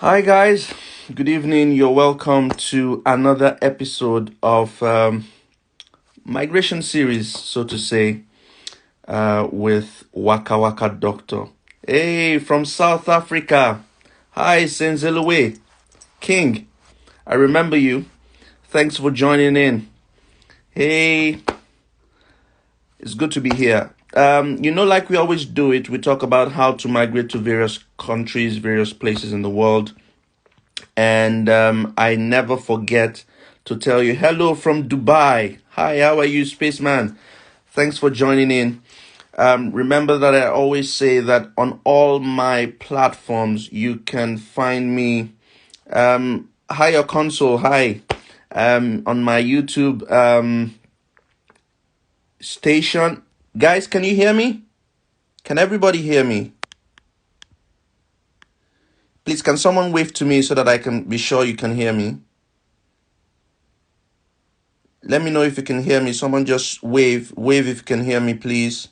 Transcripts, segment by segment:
Hi, guys. Good evening. You're welcome to another episode of migration series, so to say, with Wakawaka Doctor. Hey, from South Africa. Hi, Senzelwe. King. I remember you. Thanks for joining in. Hey, it's good to be here. Like we always do it, we talk about how to migrate to various countries, various places in the world. And I never forget to tell you hello from Dubai. Hi, how are you, Spaceman? Thanks for joining in. Remember that I always say that on all my platforms, you can find me. Hi, your console. Hi. On my YouTube station. Guys, can you hear me? Can everybody hear me? Please, can someone wave to me so that I can be sure you can hear me? Let me know if you can hear me. Someone just wave. Wave if you can hear me, please.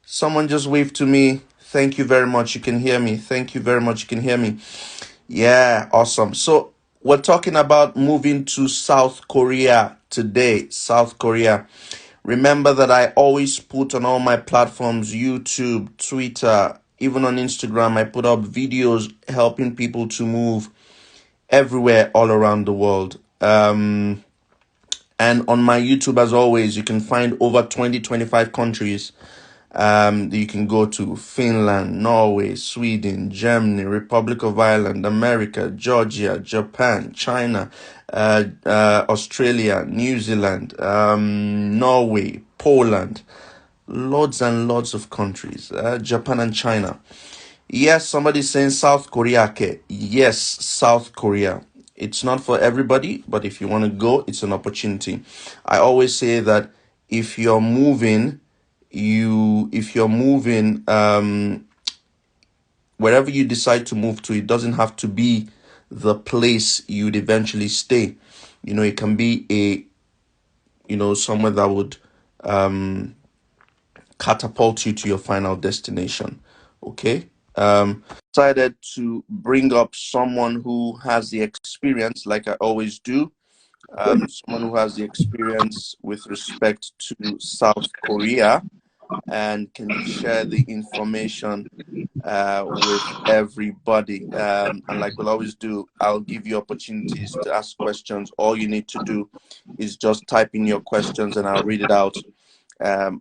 Someone just wave to me. Thank you very much. You can hear me. Thank you very much. You can hear me. Yeah, awesome. So we're talking about moving to South Korea today. South Korea. Remember that I always put on all my platforms, YouTube, Twitter, even on Instagram, I put up videos helping people to move everywhere all around the world. And on my YouTube, as always, you can find over 25 countries that you can go to: Finland, Norway, Sweden, Germany, Republic of Ireland, America, Georgia, Japan, China, Australia, New Zealand, Norway, Poland, lots and lots of countries, Japan and China. Yes, somebody's saying South Korea. Okay. Yes, South Korea. It's not for everybody, but if you want to go, it's an opportunity. I always say that if you're moving, wherever you decide to move to, it doesn't have to be the place you'd eventually stay. It can be somewhere that would catapult you to your final destination. Okay. Decided to bring up someone who has the experience, like I always do. Someone who has the experience with respect to South Korea and can share the information with everybody. And like we'll always do, I'll give you opportunities to ask questions. All you need to do is just type in your questions and I'll read it out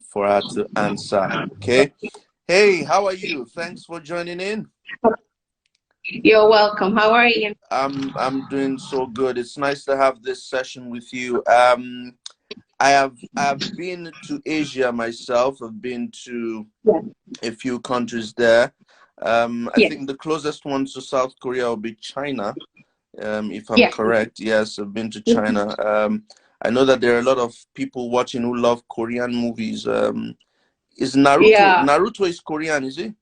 for her to answer. Okay. Hey, how are you? Thanks for joining in. You're welcome. How are you? I'm doing so good. It's nice to have this session with you. I've been to Asia myself. I've been to a few countries there. I think the closest one to South Korea will be China, if I'm correct. Yes, I've been to China. I know that there are a lot of people watching who love Korean movies. Is Naruto? Naruto is Korean, is it?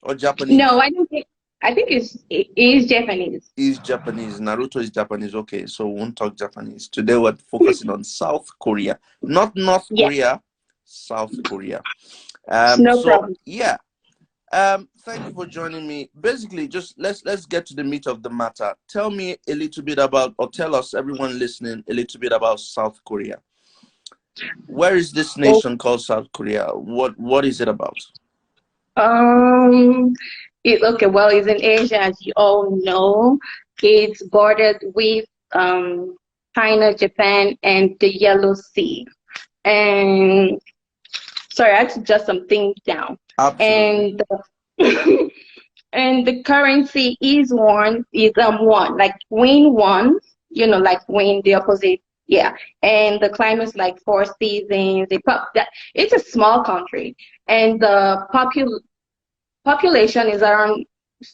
Or Japanese? No, I don't think. I think it is Japanese. Is Japanese. Naruto is Japanese. Okay, so we won't talk Japanese. Today we're focusing on South Korea. Not North Korea, South Korea. No problem. Yeah. Thank you for joining me. Basically, just let's get to the meat of the matter. Tell me a little bit about, or tell us, everyone listening, a little bit about South Korea. Where is this nation called South Korea? What is it about? Okay, well, it's in Asia, as you all know. It's bordered with China, Japan, and the Yellow Sea. And sorry, I had to jot some things down. Absolutely. And and the currency is won, like win, like win the opposite. Yeah. And the climate's like 4 seasons. It's a small country, and the population is around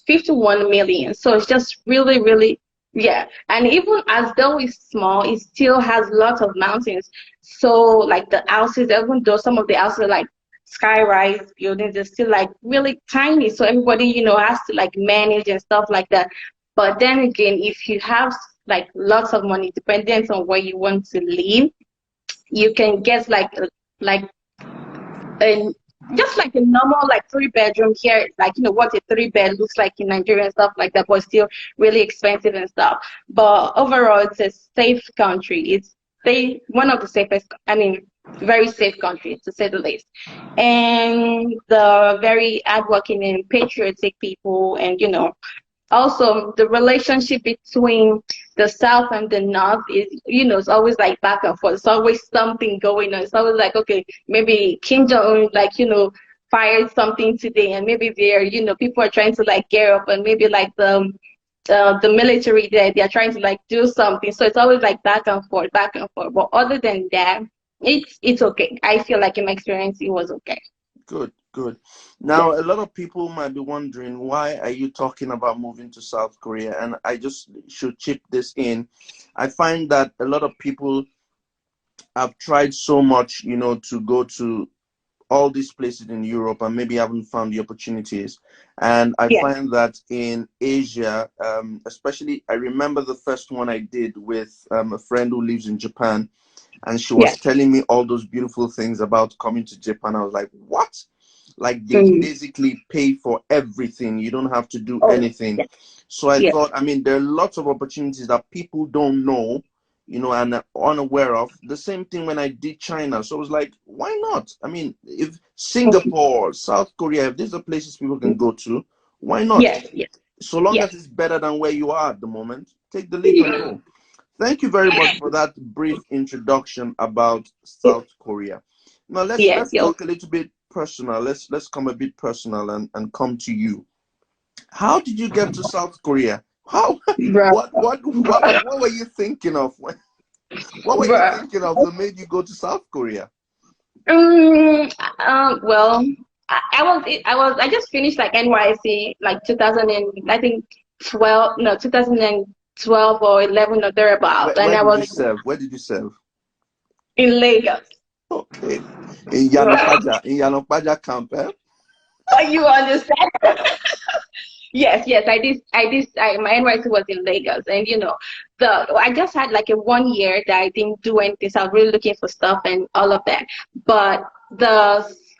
51 million. So it's just really, really, yeah. And even as though it's small, it still has lots of mountains. So like the houses, even though some of the houses are like sky-rise buildings, are still like really tiny. So everybody, has to like manage and stuff like that. But then again, if you have like lots of money, depending on where you want to live, you can get like a just like a normal like 3 bedroom here, like what a 3 bed looks like in Nigeria and stuff like that, but still really expensive and stuff. But overall, it's a safe country. It's one of the safest. I mean, very safe country to say the least. And the very hardworking and patriotic people, and also the relationship between the south and the north is it's always like back and forth. It's always something going on. It's always like, okay, maybe Kim Jong-un like fired something today, and maybe people are trying to like gear up, and maybe like the military there, they're trying to like do something. So it's always like back and forth, back and forth. But other than that, it's okay. I feel like in my experience it was okay. Good, good. Now, a lot of people might be wondering, why are you talking about moving to South Korea? And I just should chip this in. I find that a lot of people have tried so much, to go to all these places in Europe and maybe haven't found the opportunities. And I Yes, find that in Asia, especially, I remember the first one I did with a friend who lives in Japan, and she was yes. telling me all those beautiful things about coming to Japan. I was like, what? Like, they Mm. basically pay for everything. You don't have to do Oh, anything. yes, So I yes. thought, I mean, there are lots of opportunities that people don't know, and are unaware of. The same thing when I did China. So I was like, why not? I mean, if Singapore, South Korea, if these are places people can go to, why not? Yes, yes, So long yes. as it's better than where you are at the moment, take the leap and go. Thank you very much for that brief introduction about South Korea. Now Yes, let's yo, talk a little bit personal. Let's come a bit personal and come to you. How did you get to South Korea? How bro, what were you thinking of? What were you bro. thinking of that made you go to South Korea? Well, I just finished like NYC like 2000 and I think 12 no 2012 or 11 or thereabout, and Where I did was you serve? Where did you serve? in Lagos. Okay. In Bro, Yanopaja camp, eh? you understand? Yes, yes, my NYC was in Lagos, and I just had like a 1 year that I didn't do anything. So I was really looking for stuff and all of that. But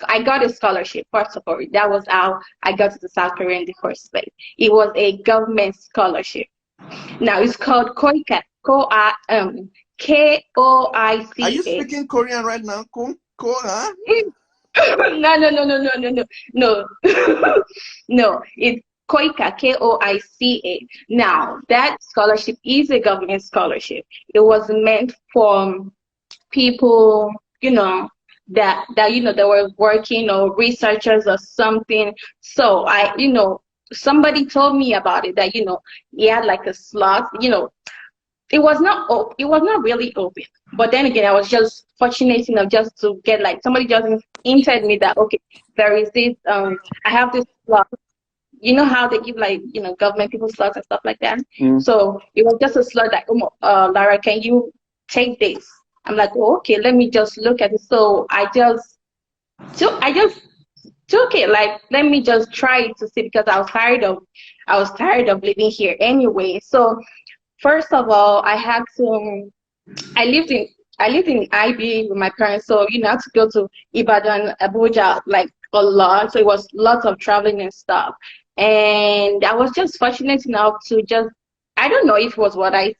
I got a scholarship. First of all, that was how I got to the South Korea in the first place. It was a government scholarship. Now it's called Are you KOICA. speaking Korean right now? Huh? No, no, no, no, no, no, no, no. No, it's KOICA, KOICA. Now, that scholarship is a government scholarship. It was meant for people, that were working or researchers or something. So somebody told me about it that, he had like a slot, it was not really open. But then again, I was just fortunate enough just to get like somebody just hinted me that, okay, there is this I have this slot. You know how they give like government people slots and stuff like that. Mm. So it was just a slot that, Lara, can you take this? I'm like, oh, okay, let me just look at it. So I just took it, like, let me just try it to see, because I was tired of living here anyway. So first of all, I lived in IB with my parents, so I had to go to Ibadan, Abuja, like a lot. So it was lots of traveling and stuff. And I was just fortunate enough to I don't know if it was what I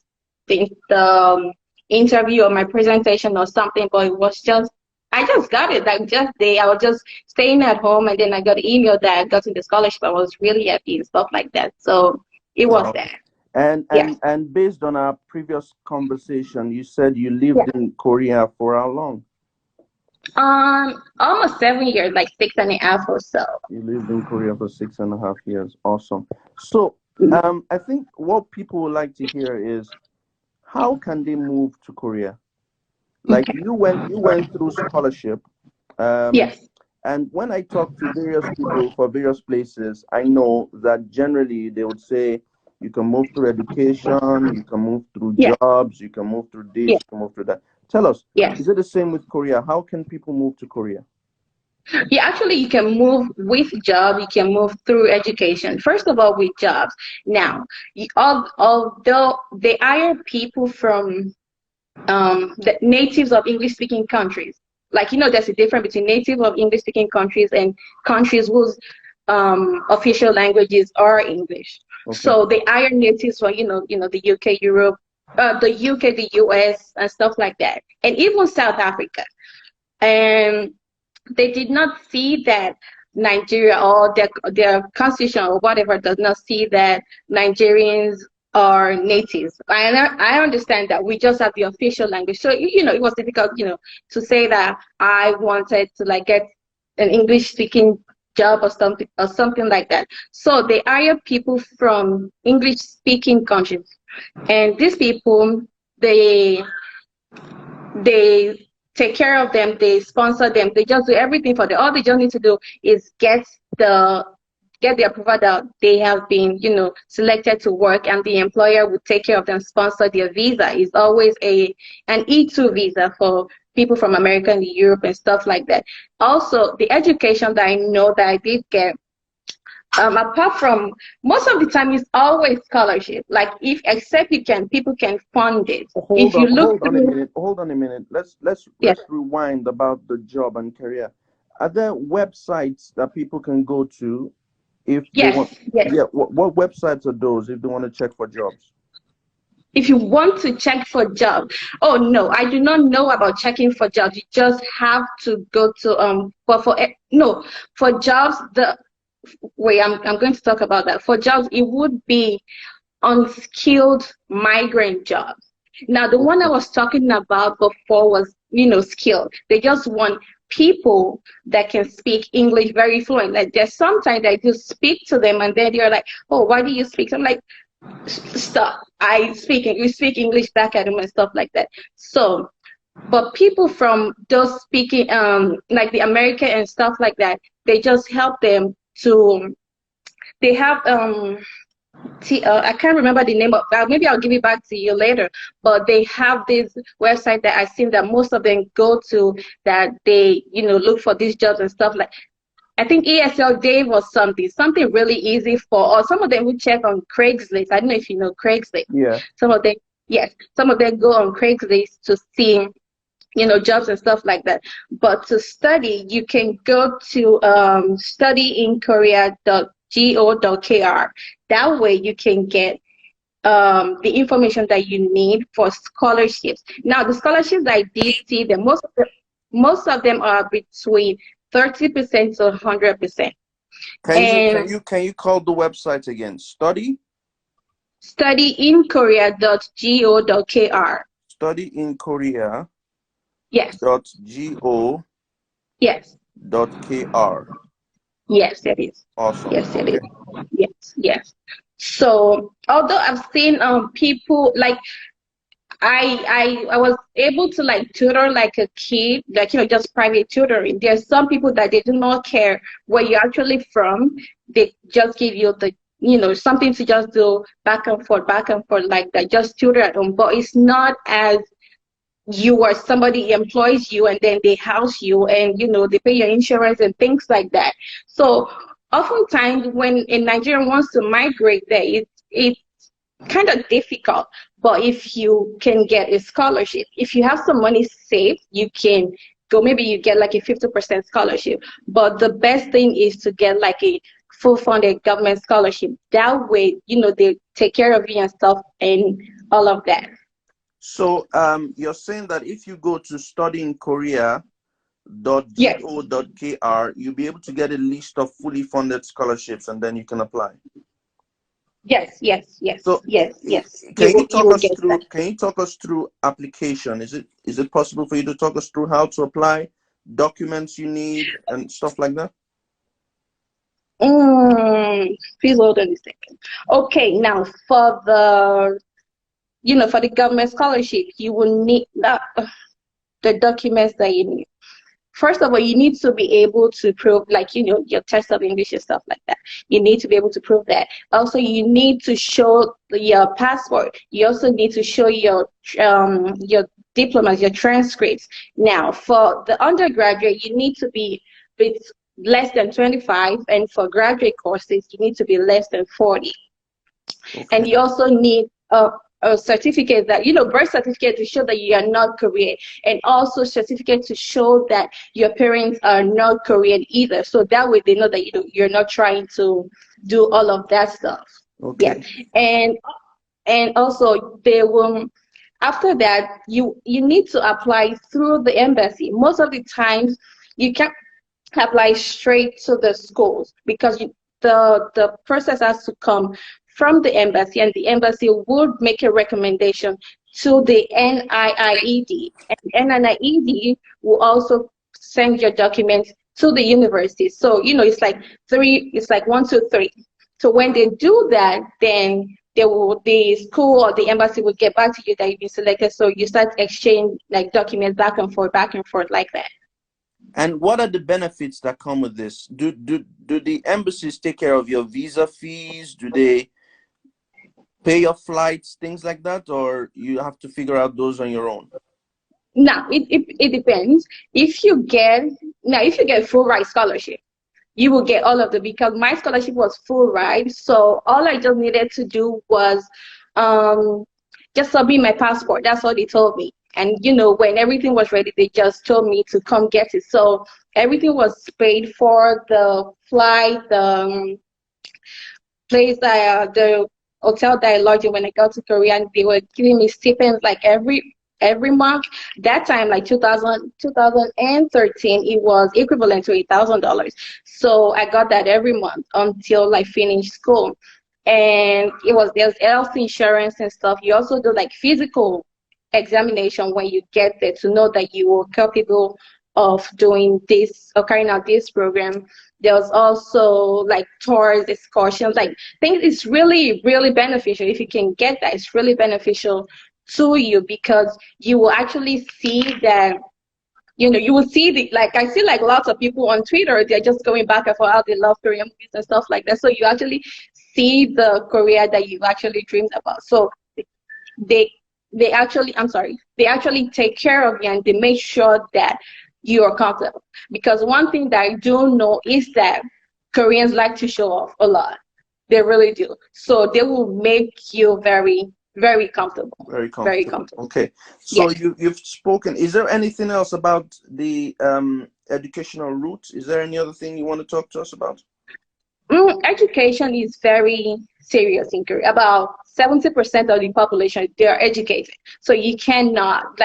think, the interview or my presentation or something, but it was just, I just got it. Like just I was just staying at home, and then I got an email that I got in the scholarship. I was really happy and stuff like that. So it was Wow. that. And Yeah. and and based on our previous conversation, you said you lived Yeah. in Korea for how long? Almost 7 years, like 6.5 or so. You lived in Korea for 6.5 years. Awesome. So, I think what people would like to hear is, how can they move to Korea? Like, Okay. you went through scholarship. Um, Yes. and when I talk to various people for various places, I know that generally they would say you can move through education, you can move through Yes. jobs, you can move through this, Yes. you can move through that. Tell us, Yes. is it the same with Korea? How can people move to Korea? Yeah, actually, you can move with job. You can move through education. First of all, with jobs. Now, although they hire people from the natives of English-speaking countries, like, there's a difference between native of English speaking countries and countries whose official languages are English. Okay. So they hire natives for, the UK, Europe, the UK, the US, and stuff like that, and even South Africa. And they did not see that Nigeria or their constitution or whatever does not see that Nigerians are natives. I understand that we just have the official language. So, it was difficult, to say that I wanted to like get an English speaking job or something like that. So they hire people from English speaking countries. And these people, they take care of them, they sponsor them, they just do everything for them. All they just need to do is get the approval that they have been, selected to work, and the employer would take care of them, sponsor their visa. Is always an E2 visa for people from America and Europe and stuff like that. Also, the education that I know that I did get, apart from, most of the time it's always scholarship. Like, except people can fund it. Hold on a minute. Let's rewind about the job and career. Are there websites that people can go to if they want? Yes. Yeah. What websites are those if they want to check for jobs? If you want to check for jobs, oh no, I do not know about checking for jobs. You just have to go to for jobs. I'm going to talk about that. For jobs, it would be unskilled migrant jobs. Now, the one I was talking about before was, skilled. They just want people that can speak English very fluent. Like, there's sometimes I just speak to them and then they're like, oh, why do you speak? So I'm like, stop. You speak English back at them and stuff like that. So, but people from those speaking, like the American and stuff like that, they just help them to, they have, I can't remember the name of, maybe I'll give it back to you later, but they have this website that I've seen that most of them go to, that they, look for these jobs and stuff like, I think ESL Dave or something really easy or some of them who check on Craigslist. I don't know if you know Craigslist. Yeah. Some of them go on Craigslist to see, jobs and stuff like that. But to study, you can go to studyinkorea.go.kr. That way you can get the information that you need for scholarships. Now, the scholarships I did see, that most of them are between 30% to 100%. Can you call the website again? Studyinkorea.go.kr. Studyinkorea. Yes. .go. Yes. .kr. Yes, it is. Awesome. Yes, it is. Yes. So, although I've seen people like, I was able to like tutor like a kid, like, just private tutoring. There's some people that they do not care where you're actually from. They just give you the, something to just do back and forth like that, just tutor at home. But it's not as you or somebody employs you and then they house you and, they pay your insurance and things like that. So oftentimes when a Nigerian wants to migrate there, it's kind of difficult. But if you can get a scholarship, if you have some money saved, you can go, maybe you get like a 50% scholarship. But the best thing is to get like a full funded government scholarship. That way, they take care of you and stuff and all of that. So you're saying that if you go to studyinkorea.go.kr, you'll be able to get a list of fully funded scholarships and then you can apply. Yes. So yes. Can you talk us through application? Is it possible for you to talk us through how to apply, documents you need, and stuff like that? Please hold on a second. Okay, now for the government scholarship, you will need the documents that you need. First of all, you need to be able to prove, like, your test of English and stuff like that. You need to be able to prove that. Also, you need to show your passport. You also need to show your diplomas, your transcripts. Now, for the undergraduate, you need to be less than 25, and for graduate courses, you need to be less than 40. Okay. And you also need a certificate that, birth certificate to show that you are not Korean, and also certificate to show that your parents are not Korean either. So that way they know that you're not trying to do all of that stuff. Yeah. Okay. And also they will, after that, you need to apply through the embassy. Most of the times you can't apply straight to the schools, because the process has to come from the embassy, and the embassy would make a recommendation to the NIIED, and NIIED will also send your documents to the university. So it's like 1, 2, 3. So when they do that, then the school or the embassy will get back to you that you've been selected. So you start exchange like documents back and forth like that. And what are the benefits that come with this? Do the embassies take care of your visa fees? Do they pay your flights, things like that, or you have to figure out those on your own? Now it depends. If you get full ride scholarship, you will get all of them, because my scholarship was full ride. So all I just needed to do was just submit my passport. That's all they told me. And when everything was ready, they just told me to come get it. So everything was paid for: the flight, the place the hotel that I lodged in when I got to Korea, and they were giving me stipends like every month. That time, like 2013, it was equivalent to $8,000. So I got that every month until I finished school. And there's health insurance and stuff. You also do like physical examination when you get there to know that you are capable of doing this or carrying out this program. There's also like tours, excursions, like things. It's really, really beneficial. If you can get that, it's really beneficial to you, because you will actually see that, you will see like I see like lots of people on Twitter, they're just going back and forth how they love Korean movies and stuff like that. So you actually see the Korea that you actually dreamed about. So they actually take care of you, and they make sure that you are comfortable. Because one thing that I do know is that Koreans like to show off a lot. They really do. So they will make you very, very comfortable. Very comfortable. Very comfortable. Okay. So yes. you've spoken. Is there anything else about the educational route? Is there any other thing you want to talk to us about? Education is very serious in Korea. About 70% of the population, they are educated. So you cannot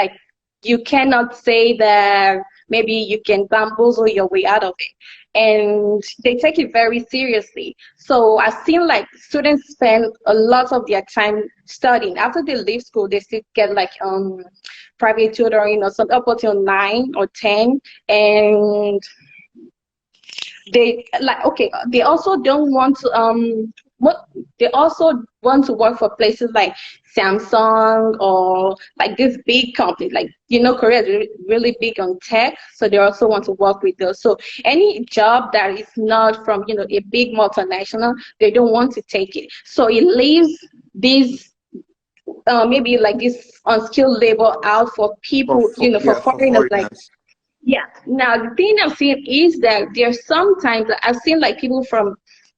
say that maybe you can bamboozle your way out of it. And they take it very seriously. So I've seen like students spend a lot of their time studying. After they leave school, they still get like private tutoring or some up until 9 or 10. And they also don't want to they also want to work for places like Samsung or like this big company. Like, Korea is really big on tech, so they also want to work with those. So any job that is not from, a big multinational, they don't want to take it. So it leaves these maybe like this unskilled labor out for people, for foreigners. Like, yeah. Now the thing I'm seeing is that there's sometimes I've seen like people from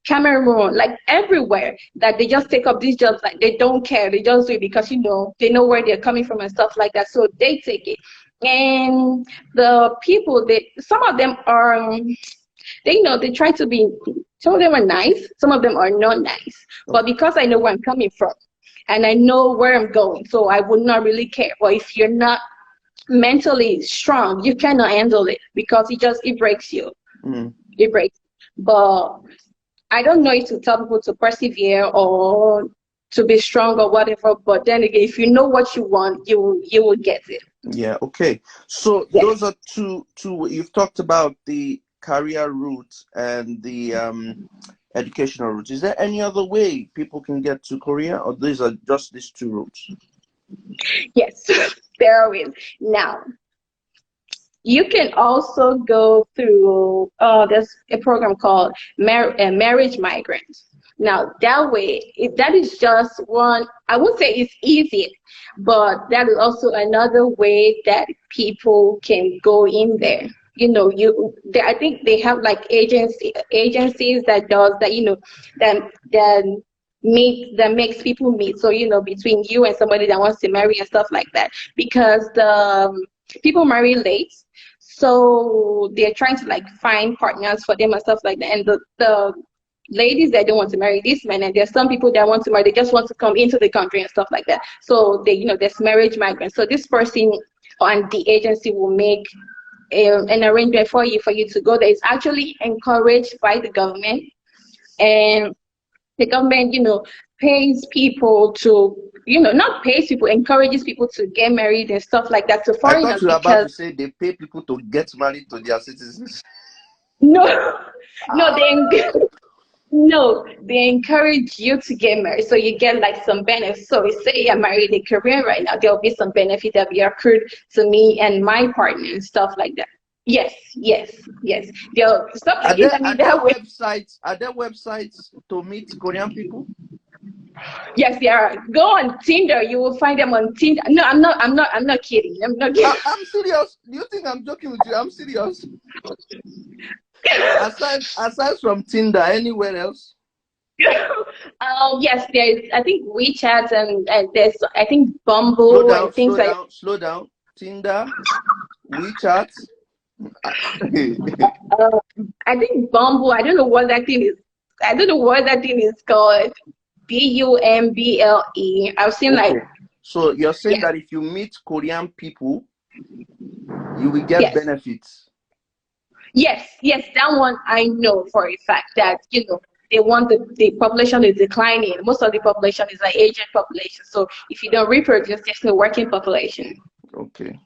Cameroon, like everywhere, that they just take up these jobs, like they don't care, they just do it because they know where they're coming from and stuff like that, so they take it. And the people, some of them are, they try to be, some of them are nice, some of them are not nice, but because I know where I'm coming from and I know where I'm going, so I would not really care. But if you're not mentally strong, you cannot handle it, because it breaks you. It breaks. But I don't know if to tell people to persevere or to be strong or whatever, but then again, if you know what you want, you will get it. Yeah. Okay. So those are two. You've talked about the career route and the educational route. Is there any other way people can get to Korea, or these are just these two routes? Yes, there is. Now, you can also go through, there's a program called Marriage Migrants. Now, that way, that is just one, I would say it's easy, but that is also another way that people can go in there. I think they have like agencies that does that, that meet that makes people meet. So, between you and somebody that wants to marry and stuff like that, because the people marry late, so they're trying to like find partners for them and stuff like that. And the ladies that don't want to marry these men, and there's some people that want to marry, they just want to come into the country and stuff like that. So there's marriage migrants. So this person on the agency will make an arrangement for you to go there. It's actually encouraged by the government, and the government, pays people to, not pays people, encourages people to get married and stuff like that to I thought foreigners, you were about to because say they pay people to get married to their citizens. no, no, no, they encourage you to get married, so you get like some benefits. So say you're married in Korean right now, there'll be some benefit that be accrued to me and my partner and stuff like that. Yes, yes, yes. There'll stuff like it. I mean, that way. Are there websites to meet Korean people? Yes, they are. Go on Tinder. You will find them on Tinder. No, I'm not kidding. I'm not kidding. I'm serious. Do you think I'm joking with you? I'm serious. aside from Tinder, anywhere else? Yes, there's, I think, WeChat, and there's, I think, Bumble and things like. Slow down. Tinder, WeChat. I think Bumble. I don't know what that thing is. I don't know what that thing is called. Bumble. I've seen like. So you're saying that if you meet Korean people, you will get benefits. Yes, that one I know for a fact that they want the population is declining. Most of the population is an aging population. So if you don't reproduce, there's no working population. Okay.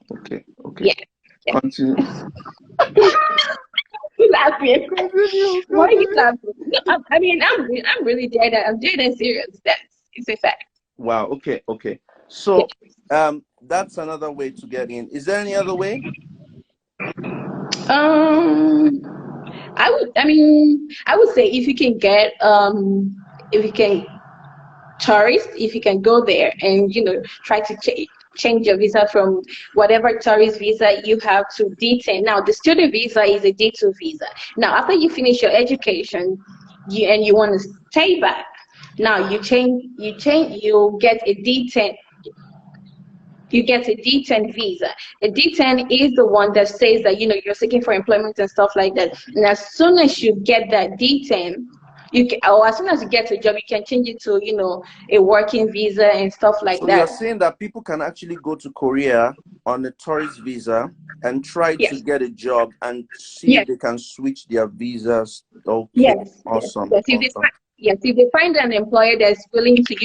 Yeah. Continue. Laughing. Why are you laughing? No, I mean, I'm really dead. I'm dead and serious. It's a fact. Wow. Okay. So that's another way to get in. Is there any other way? I would say if you can get if you can tourist, if you can go there and try to change your visa from whatever tourist visa you have to D10. Now the student visa is a D2 visa. Now after you finish your education, you want to stay back. Now you get a D10. You get a D10 visa. A D10 is the one that says that you're seeking for employment and stuff like that. And as soon as you get that D10, or as soon as you get a job, you can change it to a working visa and stuff like that. So you're saying that people can actually go to Korea on a tourist visa and try to get a job and see if they can switch their visas. Okay. Yes. Awesome. Yes, if they find an employer that's willing to,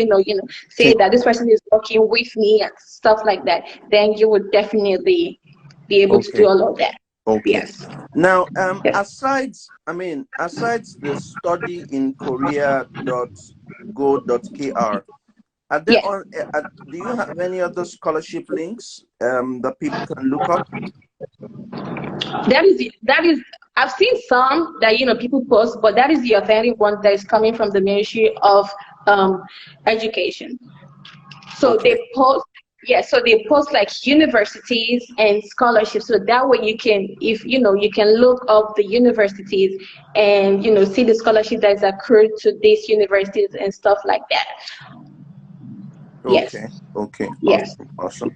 say that this person is working with me and stuff like that, then you would definitely be able to do all of that. Okay. Yes. Now, aside the study in korea.go.kr, are there do you have any other scholarship links that people can look up? That is I've seen some that people post, but that is the authentic one that is coming from the Ministry of Education. So they post like universities and scholarships. So that way you can look up the universities and see the scholarship that is accrued to these universities and stuff like that. Okay. Yes. Awesome.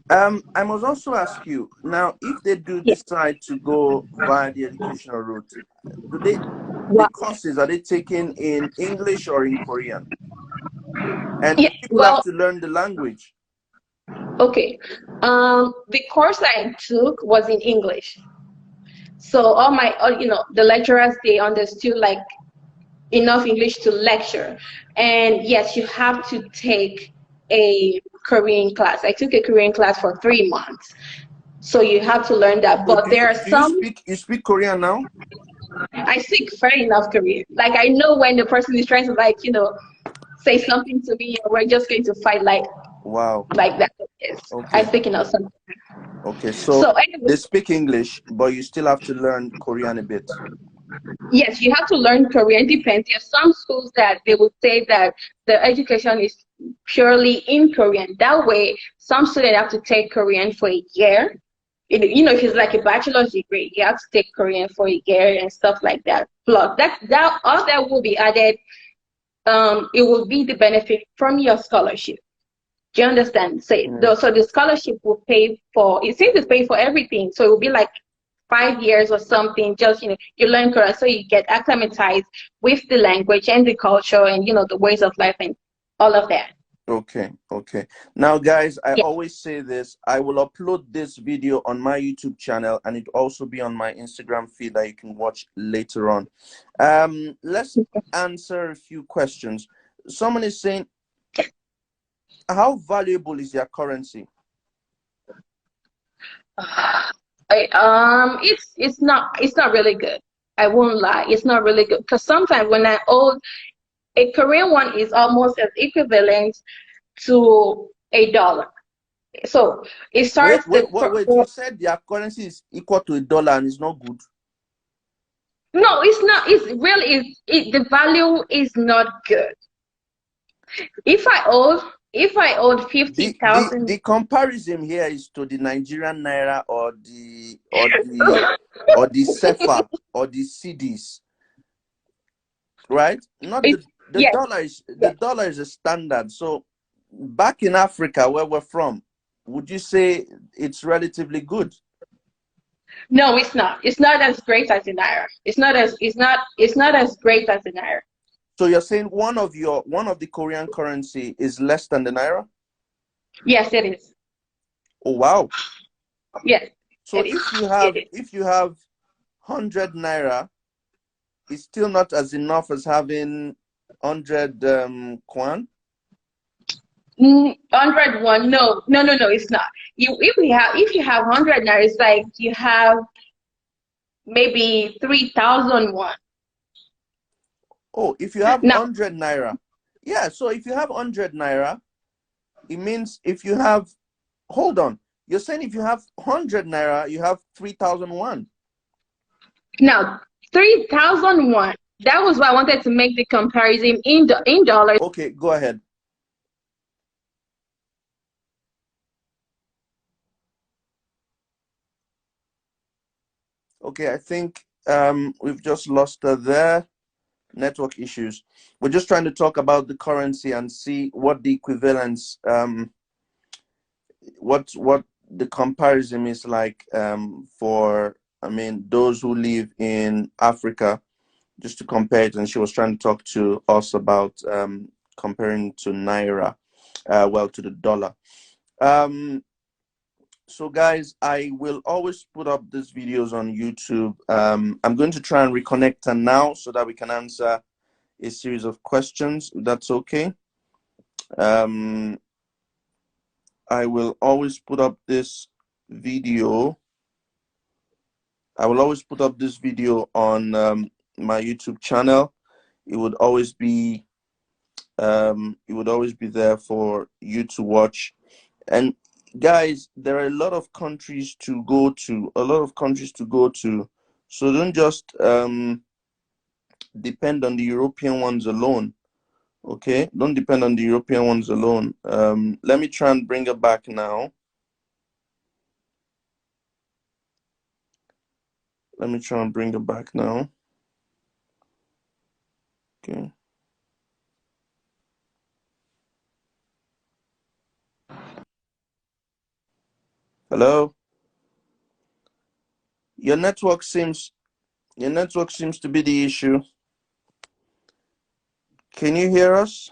I must also ask you now, if they do decide to go via the educational route, the courses, are they taken in English or in Korean? And people have to learn the language. Okay. The course I took was in English. So the lecturers, they understood like enough English to lecture. And yes, you have to take a Korean class. I took a Korean class for 3 months. So you have to learn that. But there are some. You speak Korean now? I speak fair enough Korean. Like I know when the person is trying to say something to me, we're just going to fight like that. Yes. Okay. I speak enough something. Okay, so anyway, they speak English, but you still have to learn Korean a bit. Yes, you have to learn Korean. Depends. There are some schools that they will say that the education is purely in Korean. That way, some students have to take Korean for a year. If it's like a bachelor's degree, you have to take Korean for a year and stuff like that. Plus, all that will be added it will be the benefit from your scholarship. Do you understand? So, so the scholarship will pay for, it seems it's paying for everything. So it will be like 5 years or something, just, you learn Korean, so you get acclimatized with the language and the culture and, the ways of life and all of that. Okay. Now, guys, I Yeah. always say this. I will upload this video on my YouTube channel, and it also be on my Instagram feed that you can watch later on. Let's answer a few questions. Someone is saying, how valuable is your currency? It's not really good. I won't lie. It's not really good because sometimes when I owe a Korean one is almost as equivalent to $1. So it starts Wait. You said your currency is equal to $1 and it's not good. No, it's not. It's really the value is not good. If I owed 50,000. The comparison here is to the Nigerian naira or the CFA or the CDs, right? Not the Yes. dollar is a standard. So back in Africa, where we're from, would you say it's relatively good? No, it's not. It's not as great as the naira. It's not as great as the naira. So you're saying one of the Korean currency is less than the naira? Yes, it is. Oh wow. Yes. So if you have 100 naira, it's still not as enough as having 100 kwan? 101. No, it's not. If you have 100 naira, it's like you have maybe 3,001. Oh, if you have 100 naira. Yeah, so if you have 100 naira, it means if you have, hold on, you're saying if you have 100 naira, you have 3,001. Now, 3,001. That was why I wanted to make the comparison in dollars. Okay, go ahead. Okay, I think we've just lost her there. Network issues. We're just trying to talk about the currency and see what the equivalence, what the comparison is like for, those who live in Africa, just to compare it. And she was trying to talk to us about comparing to naira, to the dollar. So guys, I will always put up these videos on YouTube. I'm going to try and reconnect her now so that we can answer a series of questions, if that's okay. I will always put up this video. I will always put up this video on my YouTube channel. It would always be there for you to watch. And guys, there are a lot of countries to go to, so don't just depend on the European ones alone. Okay, don't depend on the European ones alone. Let me try and bring it back now. Okay. Hello. Your network seems to be the issue. Can you hear us?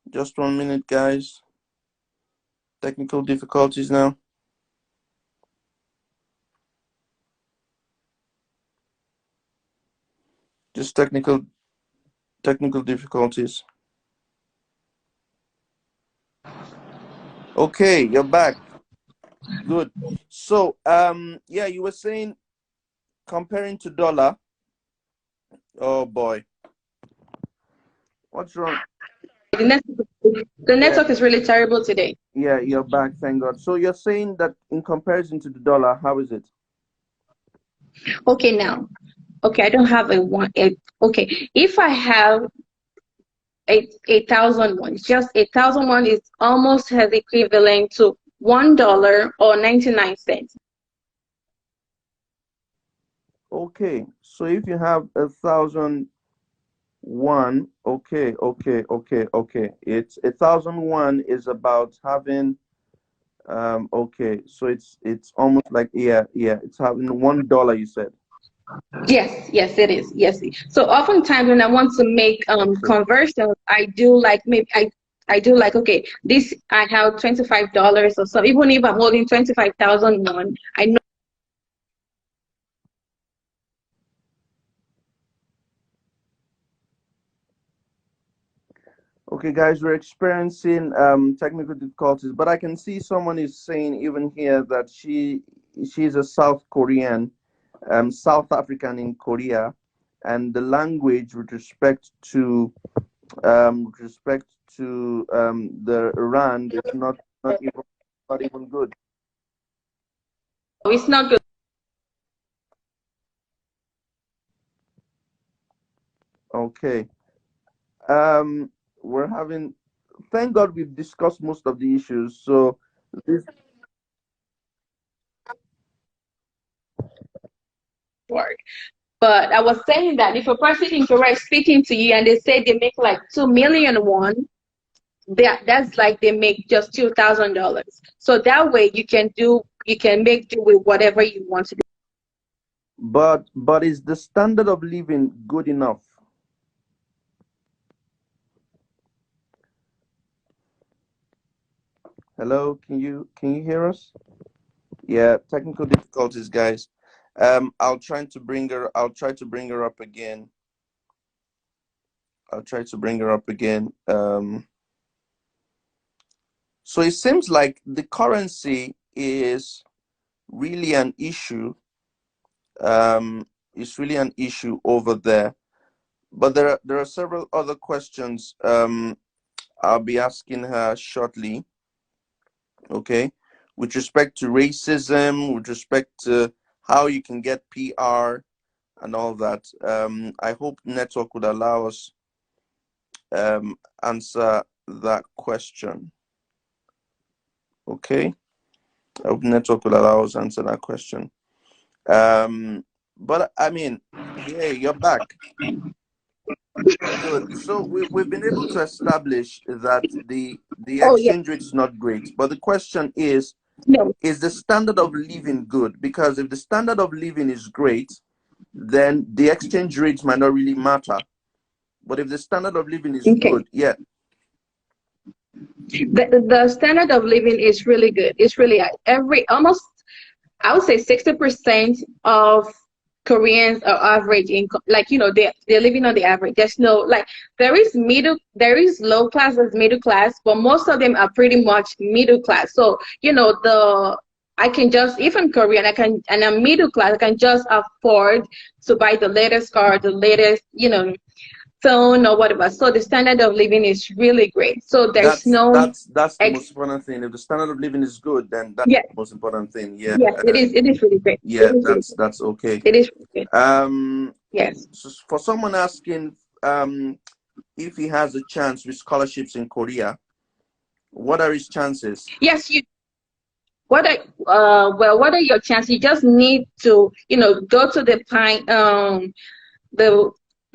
Just 1 minute, guys. Technical difficulties now. Just technical difficulties. Okay, you're back. Good. So, yeah, you were saying comparing to dollar. Oh boy. What's wrong? The network is really terrible today. Yeah, you're back, thank God. So you're saying that in comparison to the dollar, how is it? Okay, now. Okay, I don't have okay. If I have 8,001. Just 8,001 is almost as equivalent to $1 or 99 cents. Okay, so if you have 1,001, okay, it's 1,001 is about having okay, so it's almost like it's having $1, you said. Yes, it is. Yes. So oftentimes when I want to make Okay. conversions, I do like maybe I do like, okay, this I have $25 or so. Even if I'm holding 25,001, I know. Okay, guys, we're experiencing technical difficulties, but I can see someone is saying even here that she's a South Korean, South African in Korea, and the language with respect to the Iran is not even good. It's not good. Okay. We're having. Thank God we've discussed most of the issues. So this. Work. But I was saying that if a person in Korea is speaking to you and they say they make like 2,000,001, that's like they make just $2,000. So that way you can make do with whatever you want to do. But is the standard of living good enough? Hello, can you hear us? Yeah, technical difficulties, guys. I'll try to bring her up again. I'll try to bring her up again. So it seems like the currency is really an issue. It's really an issue over there. But there are several other questions I'll be asking her shortly. Okay, with respect to racism, with respect to how you can get PR and all that. I hope network would allow us answer that question. Okay, I hope network will allow us answer that question. But I mean, yeah, you're back. Good. So we've been able to establish that the Oh yeah, exchange rate is not great. But the question no, is the standard of living good? Because if the standard of living is great, then the exchange rates might not really matter. But if the standard of living is okay. good, yeah. The standard of living is really good. It's really every almost I would say 60% of Koreans are average income. Like, they're living on the average. There's no like there is low class, there's middle class, but most of them are pretty much middle class. So, I can just, if I'm Korean, and I'm middle class, I can just afford to buy the latest car, the latest, phone or whatever. So the standard of living is really great. So there's That's no that's that's the ex most important thing. If the standard of living is good, then that's yes, the most important thing. Yeah. yes, it is really great. It Yeah, is really good. that's okay. It is really good. Um, Yes. so for someone asking if he has a chance with scholarships in Korea, what are his chances? Yes, you what are your chances? You just need to, go to the pine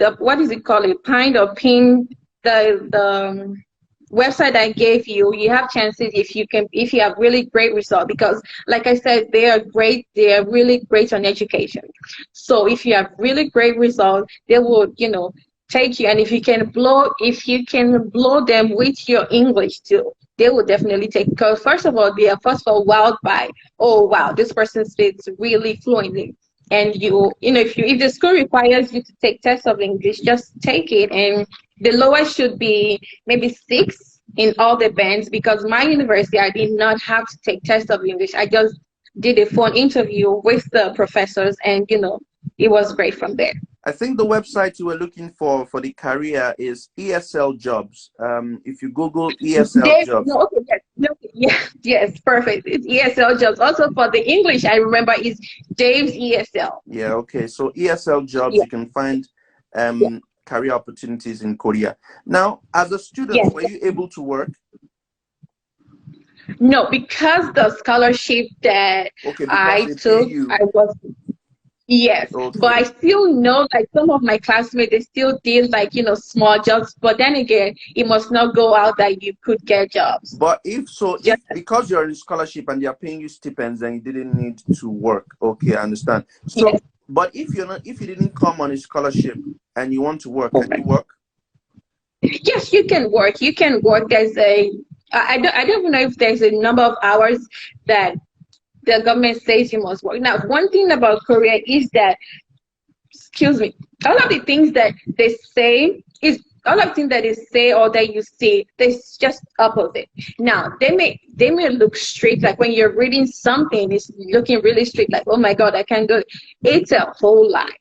the what is it called? A pine or pin the website I gave you. You have chances if you have really great results, because like I said, they are really great on education. So if you have really great results, they will, take you. And if you can blow them with your English too, they will definitely take, because first of all, they are first of all wowed by, oh wow, this person speaks really fluently. And if the school requires you to take tests of English, just take it. And the lowest should be maybe 6 in all the bands, because my university, I did not have to take tests of English. I just did a phone interview with the professors, and it was great from there. I think the website you were looking for the career is ESL Jobs. If you Google ESL Dave, Jobs. no, okay, yes, no, yeah, yes, perfect. It's ESL Jobs. Also for the English, I remember is Dave's ESL. Yeah, okay. So ESL Jobs, Yeah, you can find yeah. career opportunities in Korea. Now, as a student, Yes. were you able to work? No, because the scholarship that Okay, because I they pay took, you. I was. Yes, but I Okay. still know like some of my classmates they still did like small jobs. But then again, it must not go out that you could get jobs. But if so, Just if because you're in scholarship and they're paying you stipends and you didn't need to work, okay, I understand. yes, So, but if you're not, if you didn't come on a scholarship and you want to work, can you work? yes, you can work. You can work. I don't even know if there's a number of hours that the government says you must work. Now, one thing about Korea is that, excuse me, all of the things that they say is all of the things that they say or that you see, it's just opposite. Now they may look strict, like when you're reading something, it's looking really strict, like oh my god, I can't do it. It's a whole lie.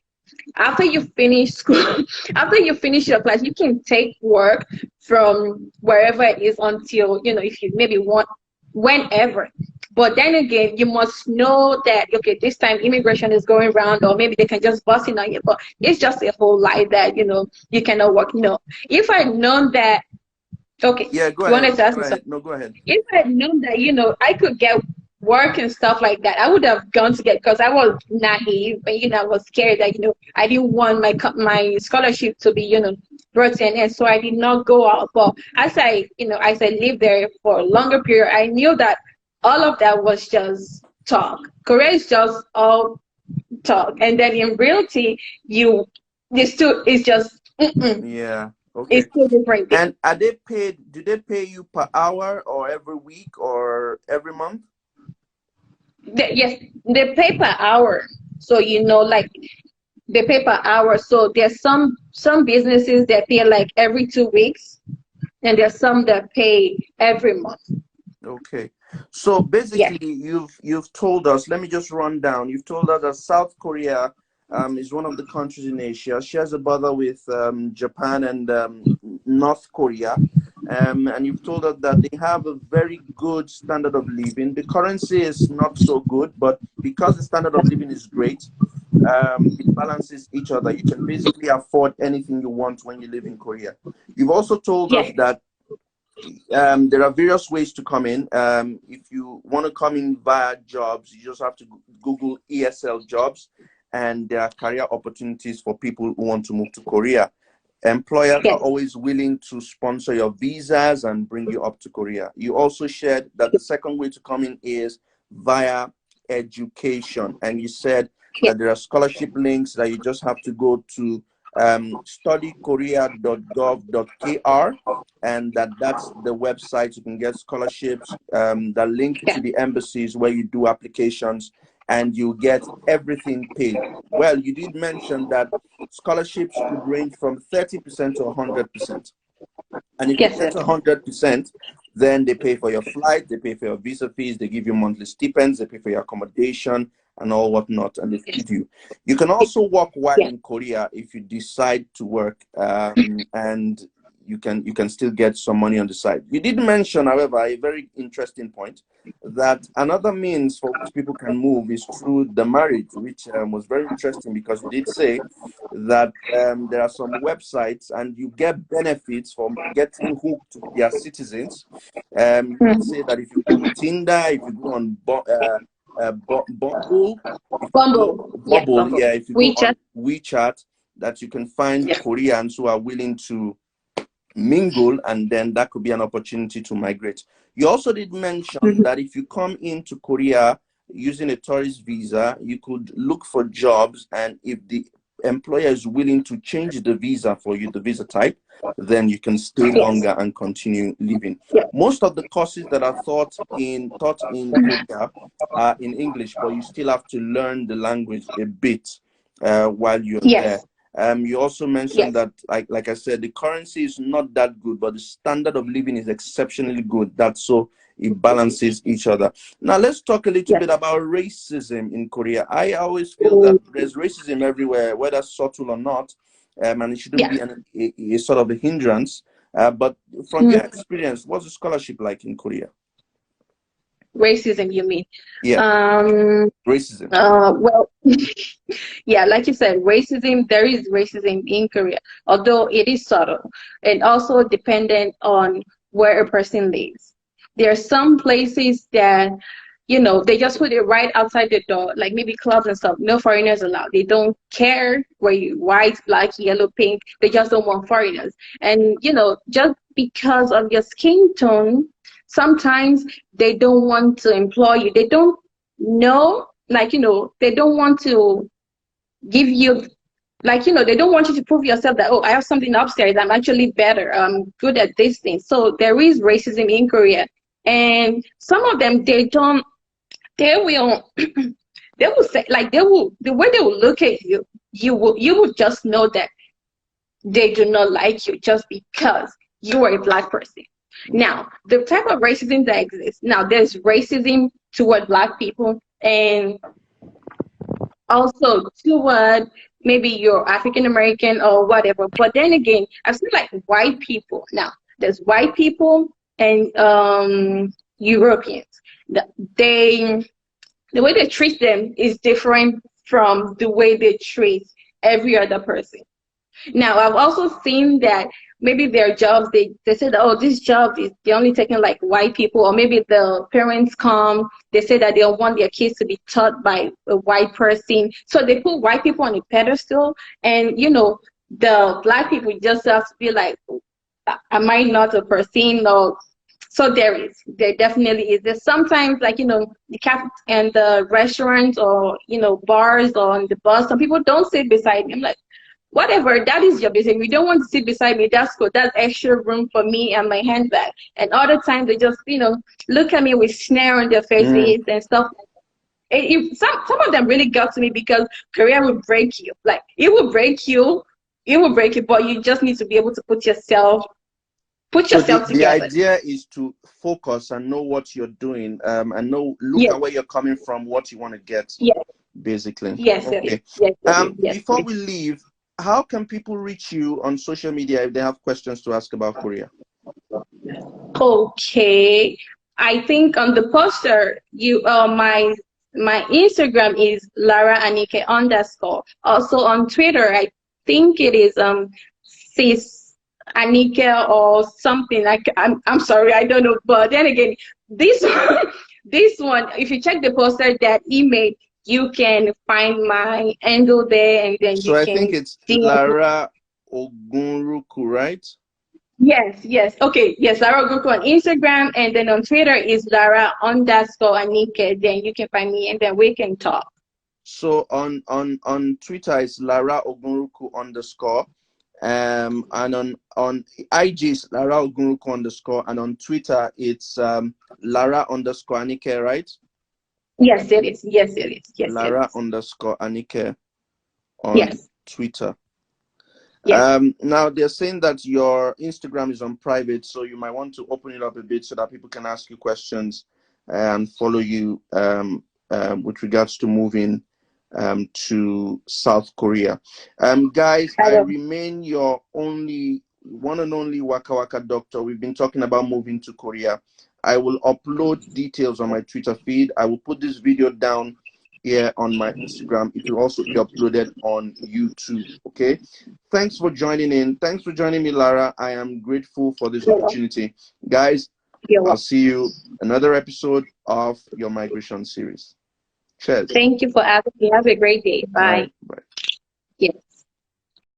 After you finish school, after you finish your class, you can take work from wherever it is until if you maybe want whenever. But then again, you must know that okay, this time immigration is going around, or maybe they can just bust in on you. But it's just a whole lie that you cannot work. No, if I'd known that, okay, Yeah, go you ahead. wanted to ask Go me ahead. something. No, go ahead. If I had known that, I could get work and stuff like that, I would have gone to get, because I was naive and, I was scared that, I didn't want my scholarship to be, brought to an end. So I did not go out. But as I lived there for a longer period, I knew that all of that was just talk. Korea is just all talk. And then in reality, it's just, Yeah. Okay. it's two different things. And are they paid? Do they pay you per hour or every week or every month? Yes, they pay per hour. So like they pay per hour. So there's some businesses that pay like every 2 weeks, and there's some that pay every month. Okay. So Yes, basically, you've told us. Let me just run down. You've told us that South Korea is one of the countries in Asia. Shares a border with Japan and North Korea. And you've told us that they have a very good standard of living. The currency is not so good, but because the standard of living is great, it balances each other. You can basically afford anything you want when you live in Korea. You've also told us yes, that there are various ways to come in. If you want to come in via jobs, you just have to Google ESL jobs, and there are career opportunities for people who want to move to Korea. Employers are yes, always willing to sponsor your visas and bring you up to Korea. You also shared that the second way to come in is via education, and you said yes, that there are scholarship links that you just have to go to studykorea.gov.kr, and that's the website. You can get scholarships that link to yes, the embassies where you do applications, and you get everything paid. Well, you did mention that scholarships could range from 30% to 100%. And if you yes, get yes, 100%, then they pay for your flight, they pay for your visa fees, they give you monthly stipends, they pay for your accommodation and all whatnot, and they feed you. You can also work while yes, in Korea if you decide to work, and you can still get some money on the side. You did mention, however, a very interesting point, that another means for which people can move is through the marriage, which was very interesting, because you did say that there are some websites and you get benefits from getting hooked with their citizens. You did say that if you go on Tinder, if you go on Bumble, if you go Bumble, yes, Bubble, Bumble. yeah, if you go We just on WeChat, that you can find yes, Koreans who are willing to mingle, and then that could be an opportunity to migrate. You also did mention that if you come into Korea using a tourist visa, you could look for jobs, and if the employer is willing to change the visa for you, the visa type, then you can stay yes, longer and continue living. yes, Most of the courses that are taught in Korea are in English, but you still have to learn the language a bit while you're there. yes, You also mentioned yes, that, like I said, the currency is not that good, but the standard of living is exceptionally good. That's so it balances each other. Now, let's talk a little yes. bit about racism in Korea. I always feel that there's racism everywhere, whether subtle or not, and it shouldn't Yeah. be a sort of a hindrance. But from your Mm. experience, what's the scholarship like in Korea? Racism, you mean? Yeah, Um, racism. well, yeah, like you said, racism, there is racism in Korea, although it is subtle and also dependent on where a person lives. There are some places that, they just put it right outside the door, like maybe clubs and stuff. No foreigners allowed. They don't care where you white, black, yellow, pink. They just don't want foreigners. And, just because of your skin tone, sometimes they don't want to employ you. They don't know, like, they don't want to give you, like, they don't want you to prove yourself that, oh, I have something upstairs, I'm actually better, I'm good at this thing. So there is racism in Korea, and some of them, they will they will say, like, the way they will look at you, you will just know that they do not like you just because you are a black person. Now, the type of racism that exists now, there's racism toward black people, and also toward maybe you're African American or whatever. But then again, I've seen like white people. Now, there's white people and Europeans. They the way they treat them is different from the way they treat every other person. Now, I've also seen that maybe their jobs, they said, oh, this job is they're only taking like white people, or maybe the parents come, they say that they don't want their kids to be taught by a white person. So they put white people on a pedestal, and the black people just have to be like, am I not a person? Or so there definitely is. There's sometimes, like, the cap and the restaurants, or bars, or on the bus, some people don't sit beside me. I'm like, whatever, that is your business. You don't want to sit beside me, that's good. That's extra room for me and my handbag. And other times they just, look at me with snare on their faces and stuff. Some of them really got to me, because Korea will break you. Like, it will break you, but you just need to be able to put yourself So the together. idea is to focus and know what you're doing, and look Yes, at where you're coming from, what you want to get, yes, basically. yes, it is. Okay. Yes, it is. Yes, Before it we is. leave, how can people reach you on social media if they have questions to ask about Korea? Okay. I think on the poster, my Instagram is Lara Anike _. Also on Twitter, I think it is sis Anike or something. Like, I'm sorry, I don't know. But then again, this one, this one, if you check the poster that he made, you can find my handle there, and then So you I think can it's DM. Lara Ogunruku, right? Yes, yes. Okay, yes, Lara Goku on Instagram, and then on Twitter is Lara _Anike. Then you can find me, and then we can talk. So on Twitter it's Lara Ogunruku _, and on IG is Lara Ogunruku _, and on Twitter it's Lara _Anike, right? Yes, it is. Yes, it is. Yes, it Lara is. _Anike on Yes, Twitter. yes. Now they're saying that your Instagram is on private, so you might want to open it up a bit so that people can ask you questions and follow you with regards to moving to South Korea. Guys, I I will. remain your one and only Wakawaka doctor. We've been talking about moving to Korea. I will upload details on my Twitter feed. I will put this video down here on my Instagram. It will also be uploaded on YouTube. Okay. Thanks for joining in. Thanks for joining me, Lara. I am grateful for this opportunity. Guys, You're I'll welcome. see you another episode of your migration series. Cheers. Thank you for asking. Have a great day. All Bye. right. Bye.